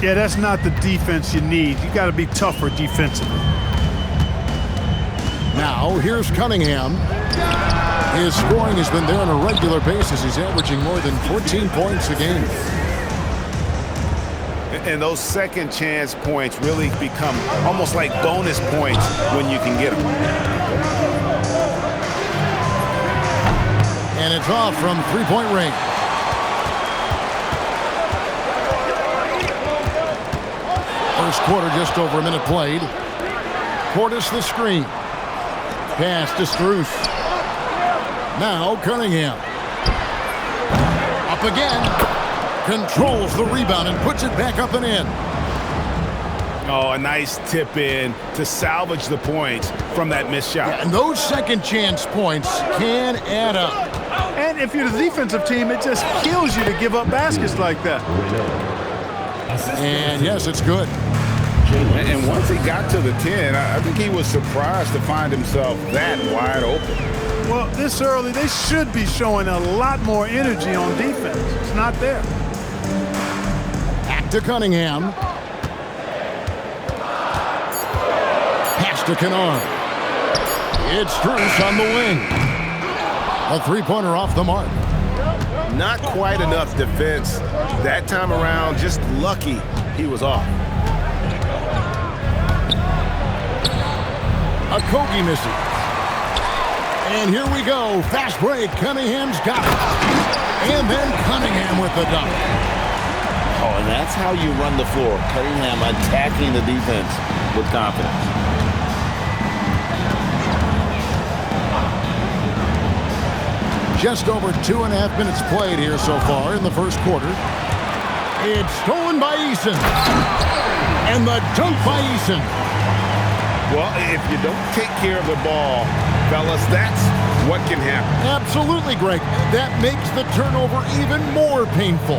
Yeah, that's not the defense you need. You got to be tougher defensively. Now, here's Cunningham. His scoring has been there on a regular basis. He's averaging more than 14 points a game. And those second chance points really become almost like bonus points when you can get them. And it's off from three-point range. First quarter, just over a minute played. Portis the screen. Pass to Strus. Now Cunningham. Up again. Controls the rebound and puts it back up and in. Oh, a nice tip in to salvage the points from that missed shot. Yeah, and those second chance points can add up. And if you're the defensive team, it just kills you to give up baskets like that. And yes, it's good. And once he got to the 10, I think he was surprised to find himself that wide open. Well, this early, they should be showing a lot more energy on defense. It's not there. Back to Cunningham. Pass to Kennard. It's Strus on the wing. A three-pointer off the mark. Not quite enough defense that time around. Just lucky he was off. Okogie missing. And here we go. Fast break. Cunningham's got it. And then Cunningham with the dunk. Oh, and that's how you run the floor. Cunningham attacking the defense with confidence. Just over 2.5 minutes played here so far in the first quarter. It's stolen by Eason. And the dunk by Eason. Well, if you don't take care of the ball, fellas, that's what can happen. Absolutely, Greg. That makes the turnover even more painful.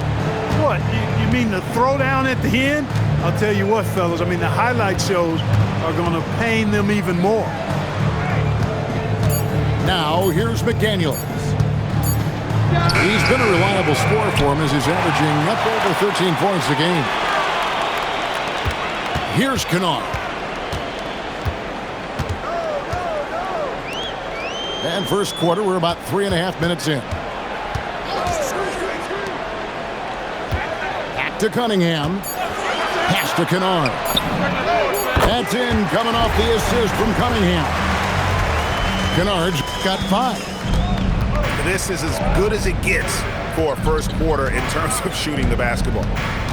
What, you mean the throwdown at the end? I'll tell you what, fellas, I mean, the highlight shows are going to pain them even more. Now, here's McDaniels. He's been a reliable scorer for him as he's averaging up over 13 points a game. Here's Kennard. And first quarter, we're about 3.5 minutes in. Back to Cunningham. Pass to Kennard. That's in, coming off the assist from Cunningham. Kennard's got 5. This is as good as it gets for a first quarter in terms of shooting the basketball.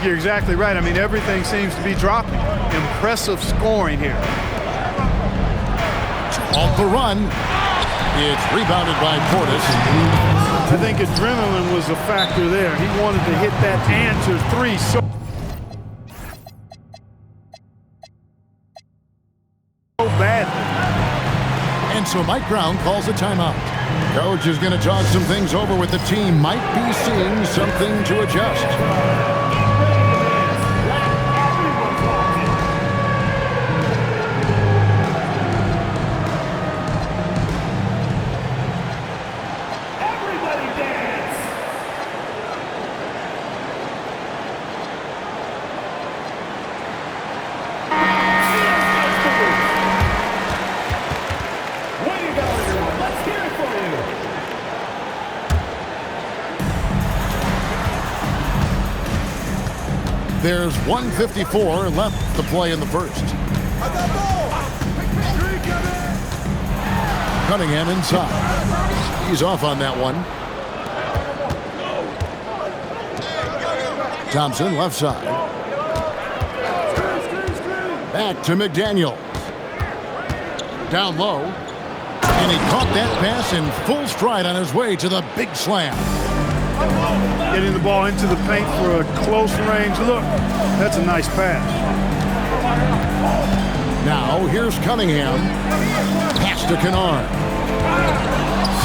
You're exactly right. I mean, everything seems to be dropping. Impressive scoring here. Off the run. It's rebounded by Portis. I think adrenaline was a factor there. He wanted to hit that answer three so badly. And so Mike Brown calls a timeout. Coach is going to talk some things over with the team. Might be seeing something to adjust. There's 1:54 left to play in the first. Cunningham inside. He's off on that one. Thompson left side. Back to McDaniels. Down low. And he caught that pass in full stride on his way to the big slam. Getting the ball into the paint for a close range look. That's a nice pass. Now here's Cunningham. Pass to Kennard.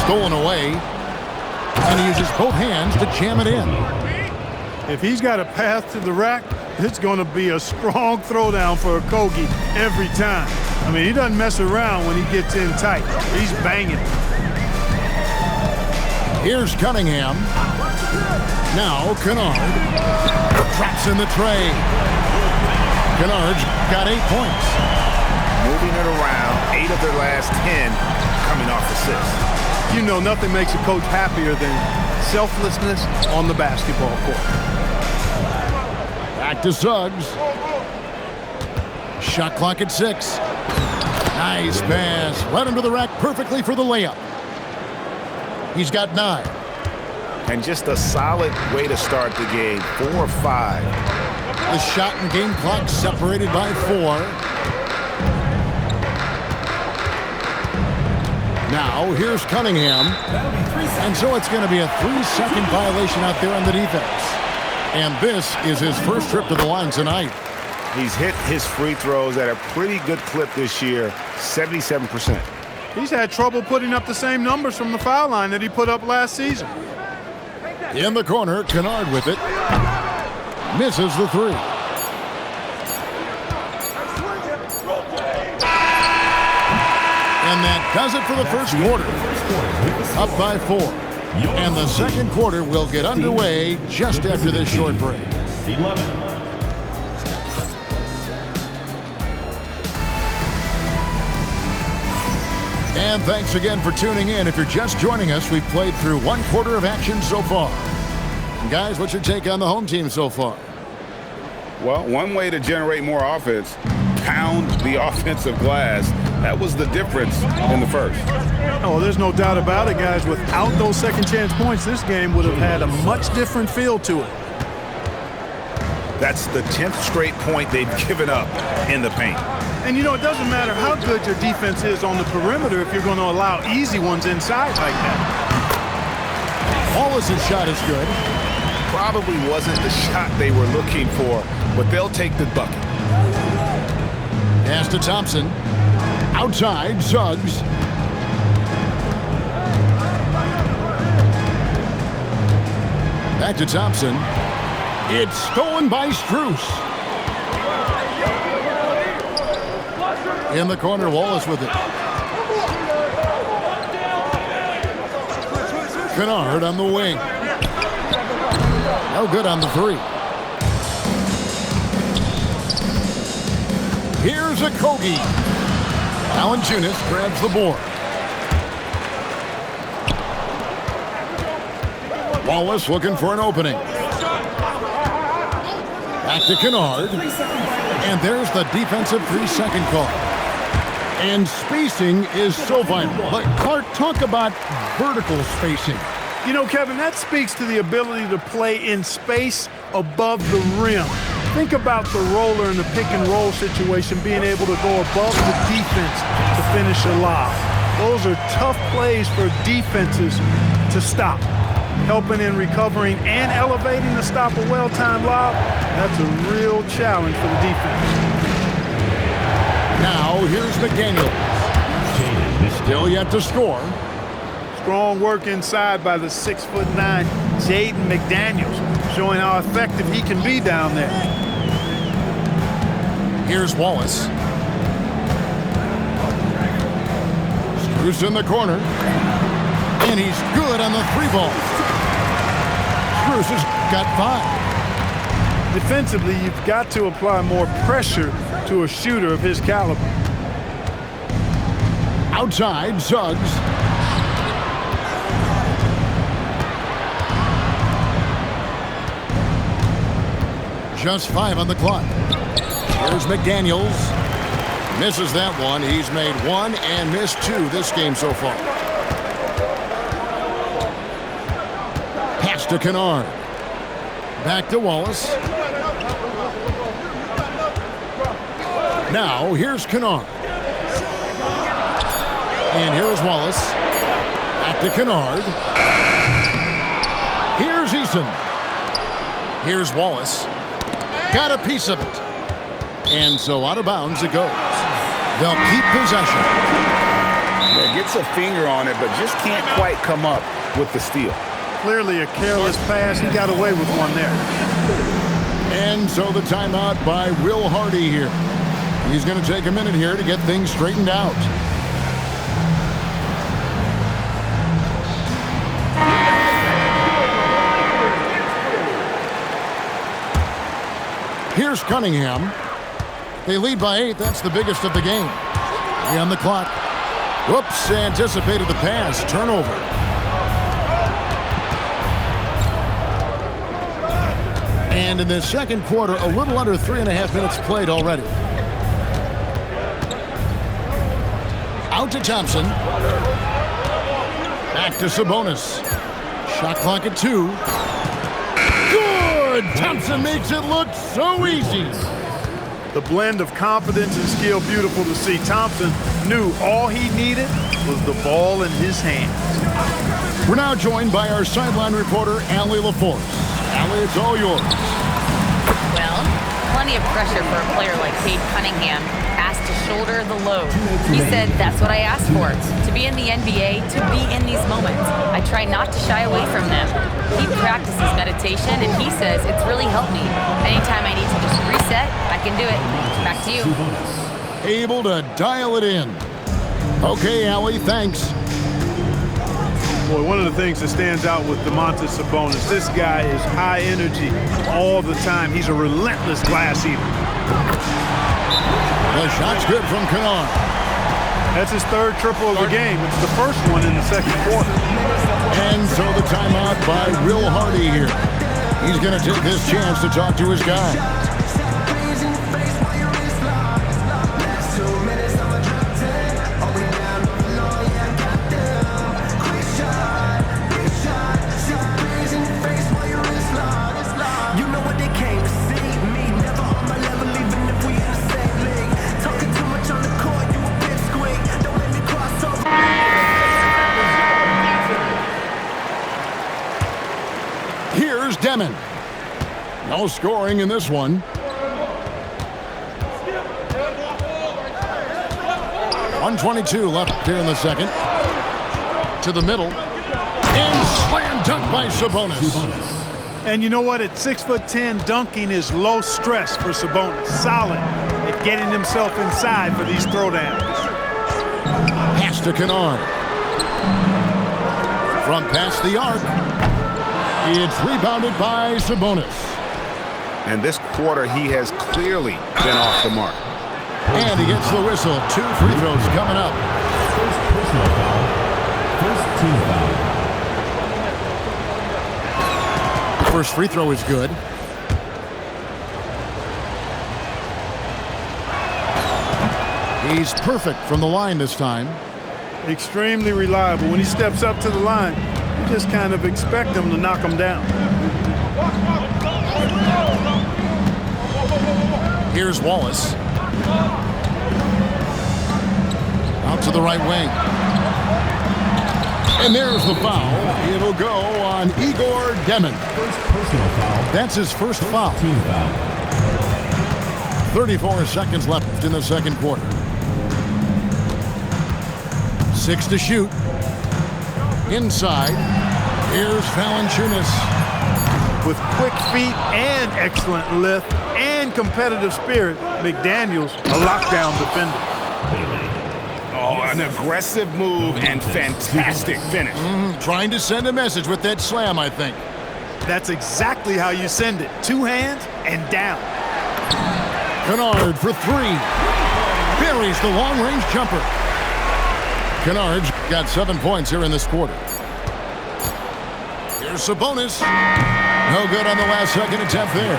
Stolen away. And he uses both hands to jam it in. If he's got a path to the rack, it's going to be a strong throwdown for Okogie every time. I mean, he doesn't mess around when he gets in tight. He's banging. Here's Cunningham. Now Kennard. Traps in the tray. Kennard's got 8 points. Moving it around, 8 of their last 10 coming off assists. You know, nothing makes a coach happier than selflessness on the basketball court. Back to Suggs. Shot clock at 6. Nice pass. Right into the rack perfectly for the layup. He's got 9. And just a solid way to start the game. 4 or 5. The shot and game clock separated by 4. Now here's Cunningham. And so it's going to be a 3-second violation out there on the defense. And this is his first trip to the line tonight. He's hit his free throws at a pretty good clip this year, 77%. He's had trouble putting up the same numbers from the foul line that he put up last season. In the corner, Kennard with it. Misses the 3. And that does it for the first quarter. Up by 4. And the second quarter will get underway just after this short break. 11. And thanks again for tuning in. If you're just joining us, we've played through 1 quarter of action so far. And guys, what's your take on the home team so far? Well, one way to generate more offense, pound the offensive glass. That was the difference in the first. Oh, there's no doubt about it, guys. Without those second chance points, this game would have had a much different feel to it. That's the 10th straight point they've given up in the paint. And, you know, it doesn't matter how good your defense is on the perimeter if you're going to allow easy ones inside like that. Wallace's shot is good. Probably wasn't the shot they were looking for, but they'll take the bucket. Pass to Thompson. Outside, Suggs. Back to Thompson. It's stolen by Strus. In the corner, Wallace with it. Kennard on the wing. No good on the 3. Here's a Kogi. Valanciunas grabs the board. Wallace looking for an opening. Back to Kennard. And there's the defensive 3-second call. And spacing is so vital. But Clark, talk about vertical spacing. You know, Kevin, that speaks to the ability to play in space above the rim. Think about the roller in the pick and roll situation, being able to go above the defense to finish a lob. Those are tough plays for defenses to stop. Helping in recovering and elevating to stop a well-timed lob, that's a real challenge for the defense. Now here's McDaniels. Still yet to score. Strong work inside by the 6'9" Jaden McDaniels, showing how effective he can be down there. Here's Wallace. Strus in the corner. And he's good on the 3-ball. Strus has got 5. Defensively, you've got to apply more pressure to a shooter of his caliber. Outside, Suggs. Just 5 on the clock. Here's McDaniels. Misses that one. He's made 1 and missed 2 this game so far. Pass to Kennard. Back to Wallace. Now, here's Kennard. And here's Wallace. Back to Kennard. Here's Eason. Here's Wallace. Got a piece of it. And so out of bounds it goes. They'll keep possession. Yeah, gets a finger on it, but just can't quite come up with the steal. Clearly a careless pass. He got away with one there. And so the timeout by Will Hardy here. He's going to take a minute here to get things straightened out. Here's Cunningham. They lead by 8. That's the biggest of the game. 3 on the clock. Whoops, anticipated the pass. Turnover. And in the second quarter, a little under 3.5 minutes played already. Out to Thompson. Back to Sabonis. Shot clock at 2. Good! Thompson makes it look so easy. The blend of confidence and skill, beautiful to see. Thompson knew all he needed was the ball in his hands. We're now joined by our sideline reporter, Allie LaForce. Allie, it's all yours. Well, plenty of pressure for a player like Cade Cunningham, asked to shoulder the load. He said, that's what I asked for, to be in the NBA, to be in these moments. I try not to shy away from them. He practices meditation, and he says it's really helped me. Anytime I need to just reset, I can do it. Back to you. Able to dial it in. Okay, Allie, thanks. Boy, one of the things that stands out with Domantas Sabonis, this guy is high energy all the time. He's a relentless glass eater. The shot's good from Kennard. That's his 3rd triple of the game. It's the first one in the second quarter. And so the timeout by Will Hardy here. He's going to take this chance to talk to his guy. Here's Demon. No scoring in this one. .122 left here in the second. To the middle. And slam dunk by Sabonis. And you know what? At 6'10", dunking is low stress for Sabonis. Solid at getting himself inside for these throwdowns. Pass to Kennard. From past the arc. It's rebounded by Sabonis. And this quarter, he has clearly been off the mark. And he gets the whistle. 2 free throws coming up. First personal foul. First team foul. First free throw is good. He's perfect from the line this time. Extremely reliable. When he steps up to the line, you just kind of expect him to knock him down. Here's Wallace. Out to the right wing. And there's the foul. It'll go on Igor Demon. First personal foul. That's his first foul. Team foul. 34 seconds left in the second quarter. 6 to shoot. Inside. Here's Valanciunas. With quick feet and excellent lift and competitive spirit, McDaniels, a lockdown defender. Oh, an aggressive move and fantastic finish. Trying to send a message with that slam, I think. That's exactly how you send it. 2 hands and down. Kennard for 3. Buries the long-range jumper. Kennard's got 7 points here in this quarter. Here's Sabonis. No good on the last second attempt there.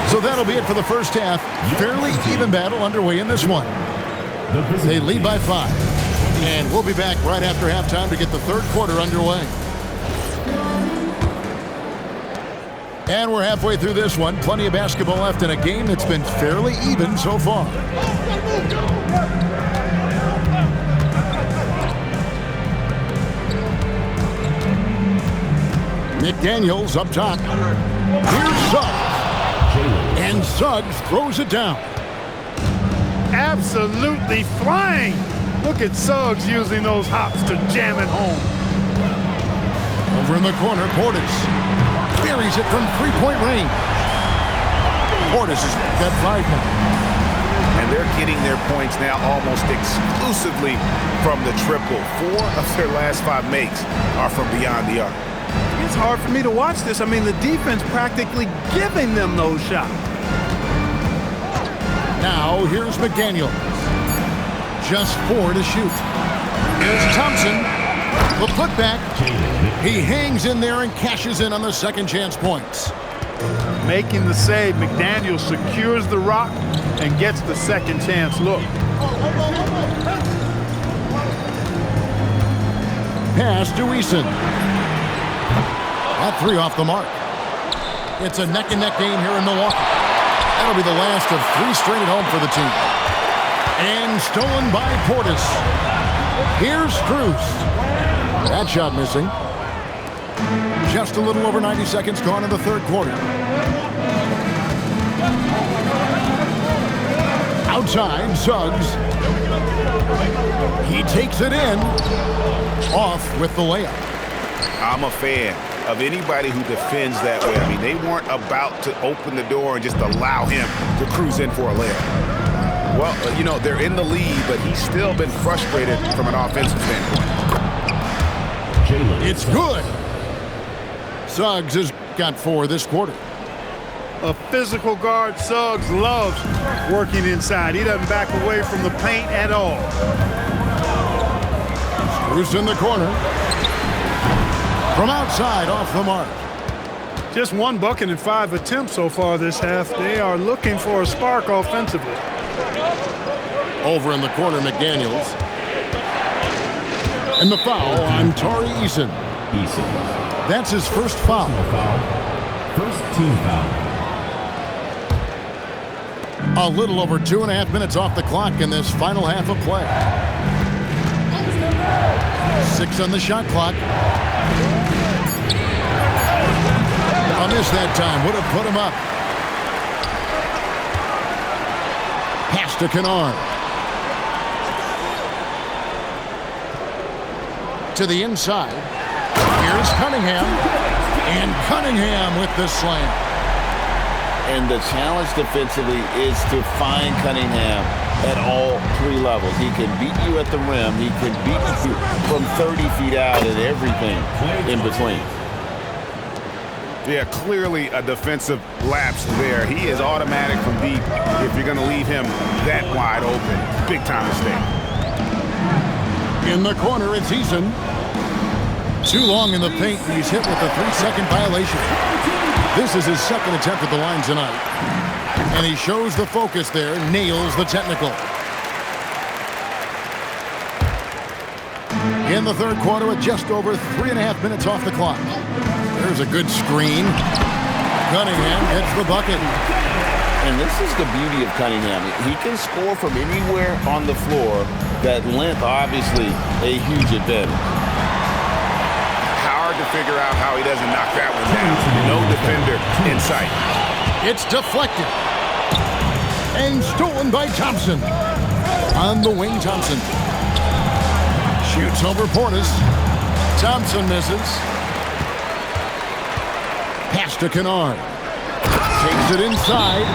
So that'll be it for the first half. Fairly even battle underway in this one. They lead by 5. And we'll be back right after halftime to get the third quarter underway. And we're halfway through this one. Plenty of basketball left in a game that's been fairly even so far. McDaniels up top. Here's Suggs. And Suggs throws it down. Absolutely flying. Look at Suggs using those hops to jam it home. Over in the corner, Portis buries it from three-point range. Portis has got 5 now. And they're getting their points now almost exclusively from the triple. 4 of their last 5 makes are from beyond the arc. It's hard for me to watch this. I mean, the defense practically giving them those shots. Now here's McDaniel. Just 4 to shoot. Here's Thompson. The putback. He hangs in there and cashes in on the second chance points. Making the save, McDaniel secures the rock and gets the second chance look. Pass to Eason. That 3 off the mark. It's a neck-and-neck game here in Milwaukee. That'll be the last of 3 straight at home for the team. And stolen by Portis. Here's Strus. That shot missing. Just a little over 90 seconds gone in the third quarter. Outside, Suggs. He takes it in. Off with the layup. I'm a fan of anybody who defends that way. I mean, they weren't about to open the door and just allow him to cruise in for a layup. Well, you know, they're in the lead, but he's still been frustrated from an offensive standpoint. It's good. Suggs has got 4 this quarter. A physical guard, Suggs loves working inside. He doesn't back away from the paint at all. Strus in the corner. From outside, off the mark. Just 1 bucket in 5 attempts so far this half. They are looking for a spark offensively. Over in the corner, McDaniels. And the foul on Tari Eason. That's his first foul. First team foul. A little over 2.5 minutes off the clock in this final half of play. 6 on the shot clock. A miss that time. Would have put him up. Pass to Kennard. To the inside. Here's Cunningham. And Cunningham with the slam. And the challenge defensively is to find Cunningham at all 3 levels. He can beat you at the rim. He can beat you from 30 feet out and everything in between. Yeah, clearly a defensive lapse there. He is automatic from deep if you're going to leave him that wide open. Big time mistake. In the corner, it's Eason. Too long in the paint, and he's hit with a 3-second violation. This is his second attempt at the line tonight. And he shows the focus there, nails the technical. In the third quarter with just over 3.5 minutes off the clock. There's a good screen. Cunningham hits the bucket. And this is the beauty of Cunningham. He can score from anywhere on the floor. That length, obviously, a huge advantage. Hard to figure out how he doesn't knock that one down. No defender in sight. It's deflected. And stolen by Thompson. On the wing, Thompson. Shoots over Portis. Thompson misses. Pass to Kennard. Takes it inside.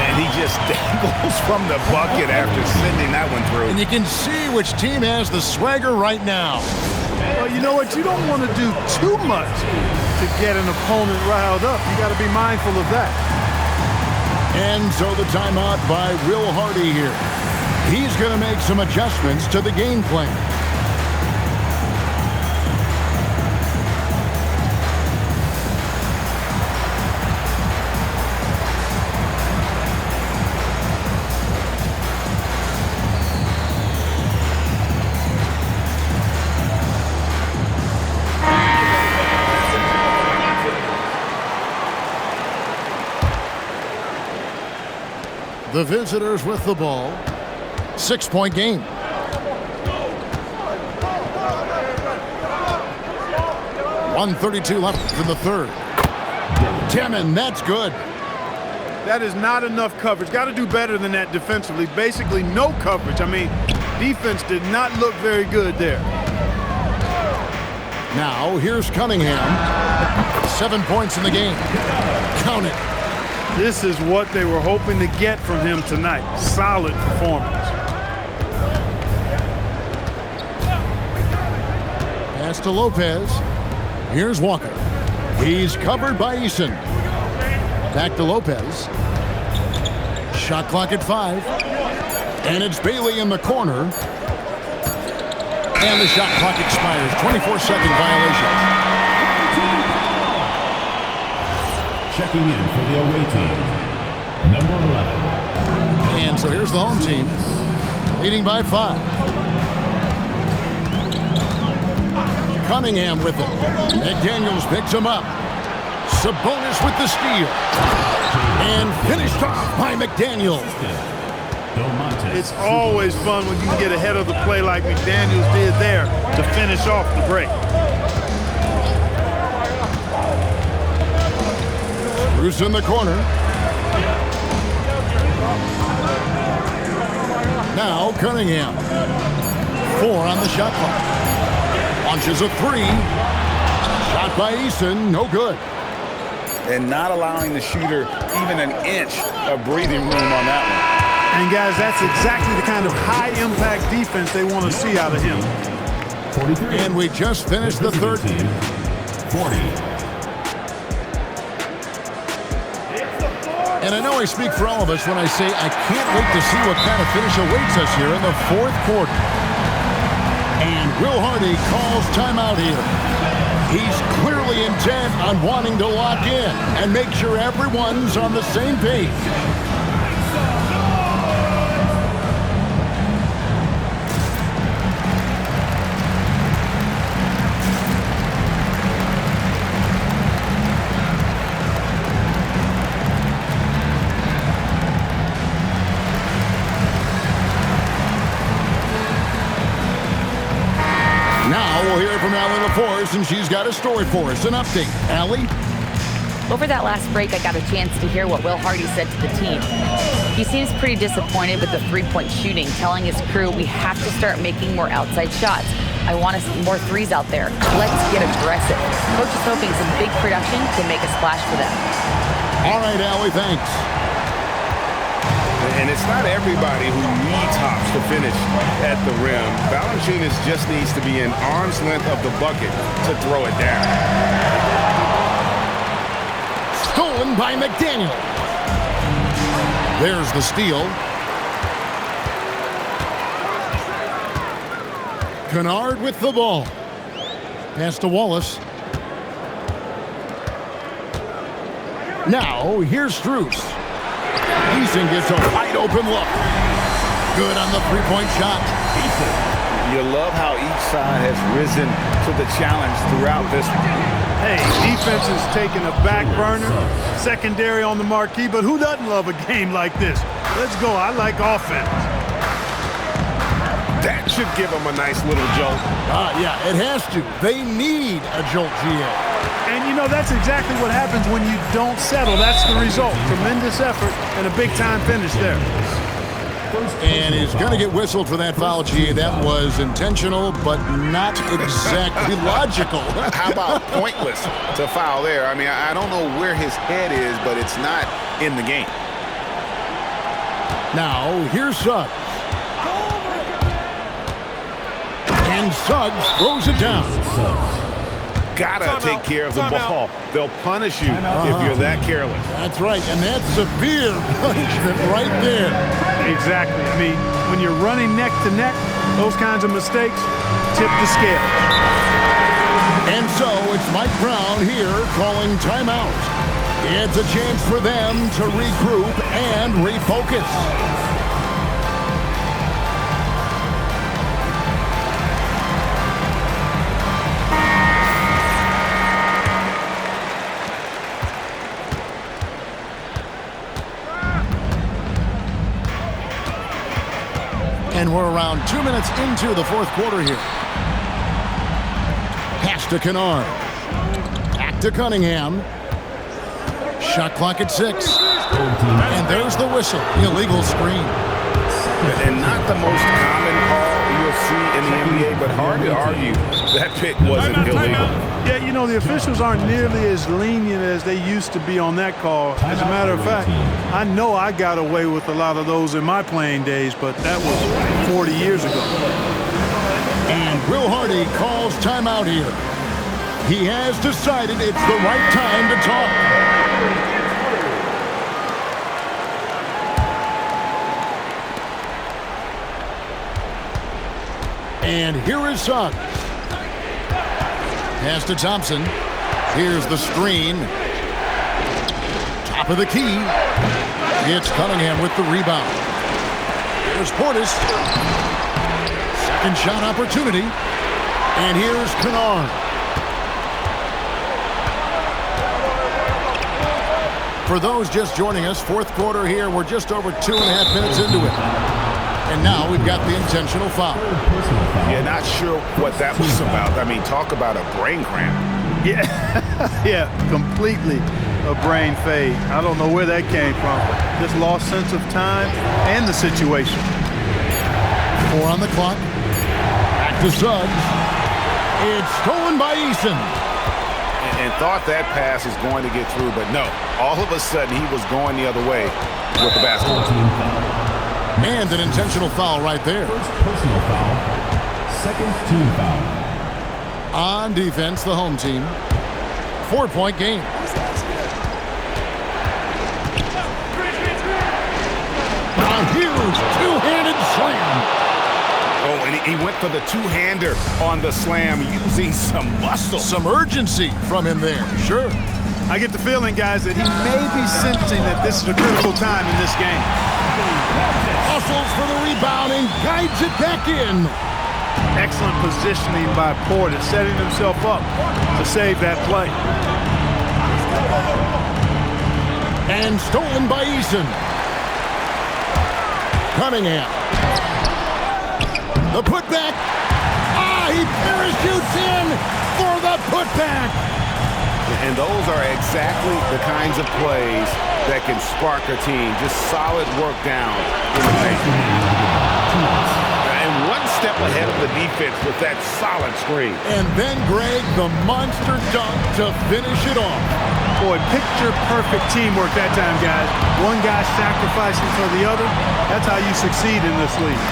And he just dangles from the bucket after sending that one through. And you can see which team has the swagger right now. Well, you know what? You don't want to do too much to get an opponent riled up. You got to be mindful of that. And so the timeout by Will Hardy here. He's going to make some adjustments to the game plan. The visitors with the ball. 6-point game. .132 left in the third. Timmon, that's good. That is not enough coverage. Got to do better than that defensively. Basically no coverage. I mean, defense did not look very good there. Now, here's Cunningham. 7 points in the game. Count it. This is what they were hoping to get from him tonight. Solid performance. Pass to Lopez. Here's Walker. He's covered by Eason. Back to Lopez. Shot clock at 5. And it's Bailey in the corner. And the shot clock expires. 24-second violation. Checking in for the away team, number 11. And so here's the home team, leading by 5. Cunningham with it. McDaniels picks him up. Sabonis with the steal. And finished off by McDaniels. It's always fun when you can get ahead of the play like McDaniels did there to finish off the break. Bruce in the corner. Now Cunningham. 4 on the shot clock. Launches a 3. Shot by Eason, no good. And not allowing the shooter even an inch of breathing room on that one. And guys, that's exactly the kind of high-impact defense they want to see out of him. 43. And we just finished the third. 40. And I know I speak for all of us when I say I can't wait to see what kind of finish awaits us here in the fourth quarter. And Will Hardy calls timeout here. He's clearly intent on wanting to lock in and make sure everyone's on the same page. Now we'll hear from Allie LaForce, and she's got a story for us. An update. Allie? Over that last break, I got a chance to hear what Will Hardy said to the team. He seems pretty disappointed with the three-point shooting, telling his crew we have to start making more outside shots. I want to see more threes out there. Let's get aggressive. Coach is hoping some big production can make a splash for them. All right, Allie, thanks. And it's not everybody who needs hops to finish at the rim. Valanciunas just needs to be an arm's length of the bucket to throw it down. Stolen by McDaniel. There's the steal. Kennard with the ball. Pass to Wallace. Now, here's Strus. Eason gets a wide open look. Good on the three-point shot. You love how each side has risen to the challenge throughout this one. Hey, defense is taking a back burner, secondary on the marquee, but who doesn't love a game like this? Let's go. I like offense. That should give them a nice little jolt. Yeah, it has to. They need a jolt, GA. And, you know, that's exactly what happens when you don't settle. That's the result. Tremendous effort and a big-time finish there. And he's going to get whistled for that foul, GA. That was intentional, but not exactly logical. How about pointless to foul there? I mean, I don't know where his head is, but it's not in the game. Now, here's Suggs. And Suggs throws it down. Gotta take care of the ball. They'll punish you if you're that careless. That's right, and that's severe punishment right there. Exactly. I mean, when you're running neck to neck, those kinds of mistakes tip the scale. And so it's Mike Brown here calling timeout. It's a chance for them to regroup and refocus. And we're around 2 minutes into the fourth quarter here. Pass to Kennard. Back to Cunningham. Shot clock at 6. And there's the whistle. Illegal screen. And not the most common call you'll see in the NBA, but hard to argue that pick wasn't illegal. Yeah, you know, the officials aren't nearly as lenient as they used to be on that call. As a matter of fact, I know I got away with a lot of those in my playing days, but that was 40 years ago. And Will Hardy calls timeout here. He has decided it's the right time to talk. And here is Suggs. Pass to Thompson. Here's the screen. Top of the key. It's Cunningham with the rebound. Here's Portis. Second shot opportunity. And here's Kennard. For those just joining us, fourth quarter here. We're just over 2.5 minutes into it. And now we've got the intentional foul. Yeah, not sure what that was about. I mean, talk about a brain cramp. Yeah, yeah, completely a brain fade. I don't know where that came from. Just lost sense of time and the situation. 4 on the clock. Back to Suggs. It's stolen by Eason. And thought that pass is going to get through, but no. All of a sudden, he was going the other way with the basketball. And an intentional foul right there. First personal foul. Second team foul. On defense, the home team. 4-point game. A huge two-handed slam. Oh, and he went for the two-hander on the slam using some muscle. Some urgency from him there. Sure. I get the feeling, guys, that he may be sensing that this is a critical time in this game. Hustles for the rebound and guides it back in. Excellent positioning by Portis, setting himself up to save that play. And stolen by Eason. Cunningham. The putback. He parachutes in for the putback. And those are exactly the kinds of plays that can spark a team. Just solid work down in the paint. And one step ahead of the defense with that solid screen. And then, Greg, the monster dunk to finish it off. Boy, picture-perfect teamwork that time, guys. One guy sacrificing for the other. That's how you succeed in this league.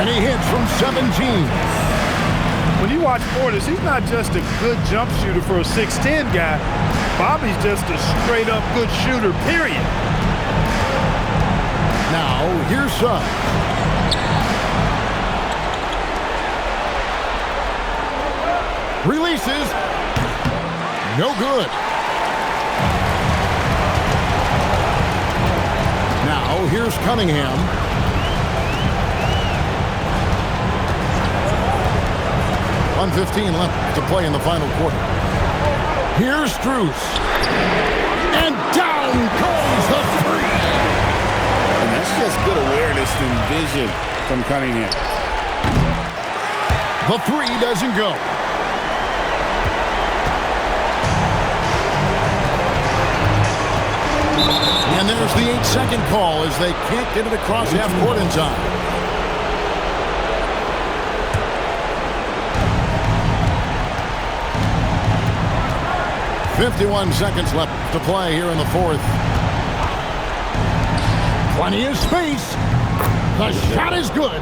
And he hits from 17. When you watch Portis, he's not just a good jump shooter for a 6'10 guy. Bobby's just a straight-up good shooter, period. Now, here's Suggs. Releases. No good. Now, here's Cunningham. .15 left to play in the final quarter. Here's Strus. And down goes the three. And that's just good awareness and vision from Cunningham. The three doesn't go. And there's the 8-second call as they can't get it across half court in time. 51 seconds left to play here in the fourth. Plenty of space. The shot is good.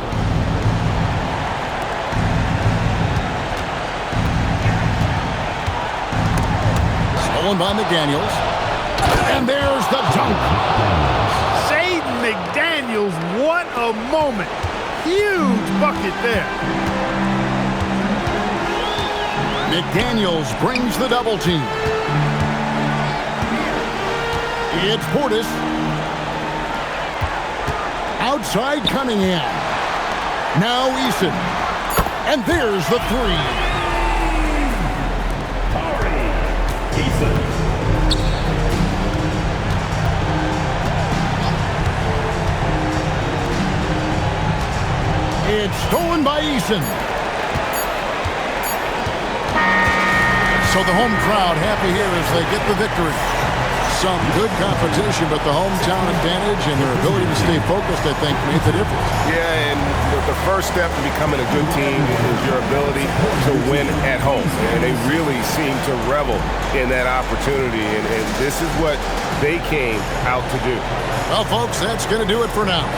Stolen by McDaniels. And there's the dunk. Jaden McDaniels, what a moment. Huge bucket there. McDaniels brings the double team. It's Portis. Outside Cunningham. Now Eason. And there's the three. Eason. It's stolen by Eason. So the home crowd happy here as they get the victory. Some good competition, but the hometown advantage and their ability to stay focused, I think, made the difference. Yeah, and the first step to becoming a good team is your ability to win at home. And they really seem to revel in that opportunity, and this is what they came out to do. Well, folks, that's going to do it for now.